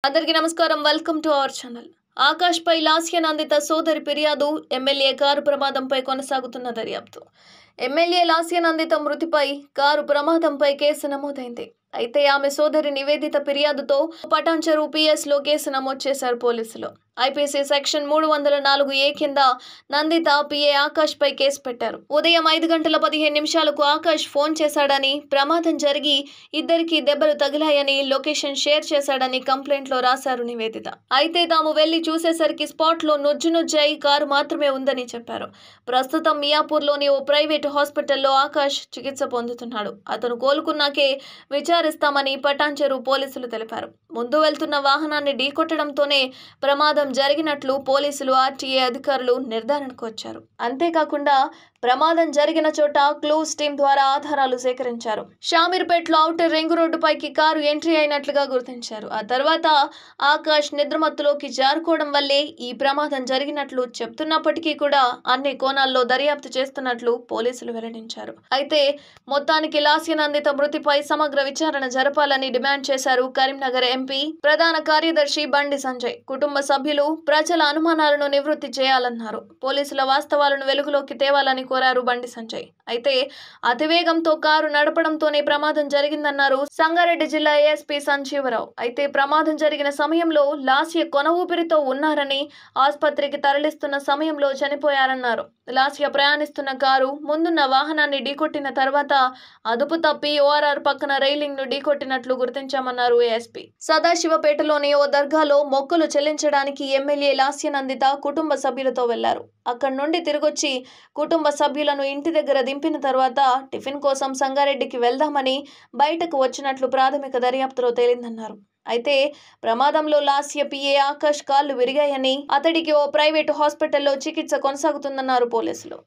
అందరికీ నమస్కారం. Welcome to our channel. Akash పై లాస్య నందిత సోదరి ఫిర్యాదు, ఎమ్మెల్యే కారు ప్రమాదంపై కొనసాగుతున్న దర్యాప్తు. ఎమ్మెల్యే లాస్య నందిత మృతిపై కారు ప్రమాదంపై కేసు నమోదైంది. అయితే ఆమె సోదరి నివేదిత ఫిర్యాదుతో పటాన్చెరు పిఎస్ లో కేసు నమోదు చేశారు పోలీసులు. ఐపీసీ సెక్షన్ 304A కింద నందిత పిఏ ఆకాష్ పై కేసు పెట్టారు. ఉదయం 5:15 ఆకాష్ ఫోన్ చేశాడని, ప్రమాదం జరిగి ఇద్దరికి దెబ్బలు తగిలాయని, లొకేషన్ షేర్ చేశాడని కంప్లైంట్ లో రాశారు నివేదిత. అయితే తాము వెళ్లి చూసేసరికి స్పాట్ లో నుజ్జునుజ్జై కారు మాత్రమే ఉందని చెప్పారు. ప్రస్తుతం మియాపూర్లోని ఓ ప్రైవేటు హాస్పిటల్లో ఆకాష్ చికిత్స పొందుతున్నాడు. అతను కోలుకున్నాకే విచారిస్తామని పటాన్చెరు పోలీసులు తెలిపారు. ముందు వెళ్తున్న వాహనాన్ని ఢీకొట్టడంతోనే ప్రమాదం జరిగినట్లు పోలీసులు, ఆర్టీఏ అధికారులు నిర్ధారణకు వచ్చారు. అంతేకాకుండా ప్రమాదం జరిగిన చోట క్లూస్ టీం ద్వారా ఆధారాలు సేకరించారు. షామీర్పేటలో ఔటర్ రింగ్ రోడ్డుపైకి కారు ఎంట్రీ అయినట్లుగా గుర్తించారు. ఆ తర్వాత ఆకాష్ నిద్రమత్తులోకి జారుకోవడం వల్లే ఈ ప్రమాదం జరిగినట్లు చెప్తున్నప్పటికీ కూడా అన్ని కోణాల్లో దర్యాప్తు చేస్తున్నట్లు పోలీసులు వెల్లడించారు. అయితే మొత్తానికి లాస్య నందిత మృతిపై సమగ్ర విచారణ జరపాలని డిమాండ్ చేశారు కరీంనగర్ ఎంపీ ప్రధాన కార్యదర్శి బండి సంజయ్. కుటుంబ సభ్యులు ప్రజల అనుమానాలను నివృత్తి చేయాలన్నారు. పోలీసుల వాస్తవాలను వెలుగులోకి తేవాలని కోరారు బండి సంజయ్. అయితే అతివేగంతో కారు నడపడంతోనే ప్రమాదం జరిగిందన్నారు సంగారెడ్డి జిల్లా ఏఎస్పీ సంజీవరావు. అయితే ప్రమాదం జరిగిన సమయంలో లాస్య కొన ఊపిరితో ఉన్నారని, ఆసుపత్రికి తరలిస్తున్న సమయంలో చనిపోయారన్నారు. లాస్య ప్రయాణిస్తున్న కారు ముందున్న వాహనాన్ని ఢీకొట్టిన తర్వాత అదుపు తప్పి ఓఆర్ఆర్ పక్కన రైలింగ్ ను ఢీకొట్టినట్లు గుర్తించామన్నారు ఏఎస్పీ. సదాశివపేటలోని ఓ దర్గాలో మొక్కులు చెల్లించడానికి ఎమ్మెల్యే లాస్య నందిత కుటుంబ సభ్యులతో వెళ్లారు. అక్కడి నుండి తిరిగొచ్చి కుటుంబ సభ్యులను ఇంటి దగ్గర దింపిన తర్వాత టిఫిన్ కోసం సంగారెడ్డికి వెళ్దామని బయటకు వచ్చినట్లు ప్రాథమిక దర్యాప్తులో తేలిందన్నారు. అయితే ప్రమాదంలో లాస్య పిఏ ఆకాష్ కాళ్లు విరిగాయని, అతడికి ఓ ప్రైవేటు హాస్పిటల్లో చికిత్స కొనసాగుతుందన్నారు పోలీసులు.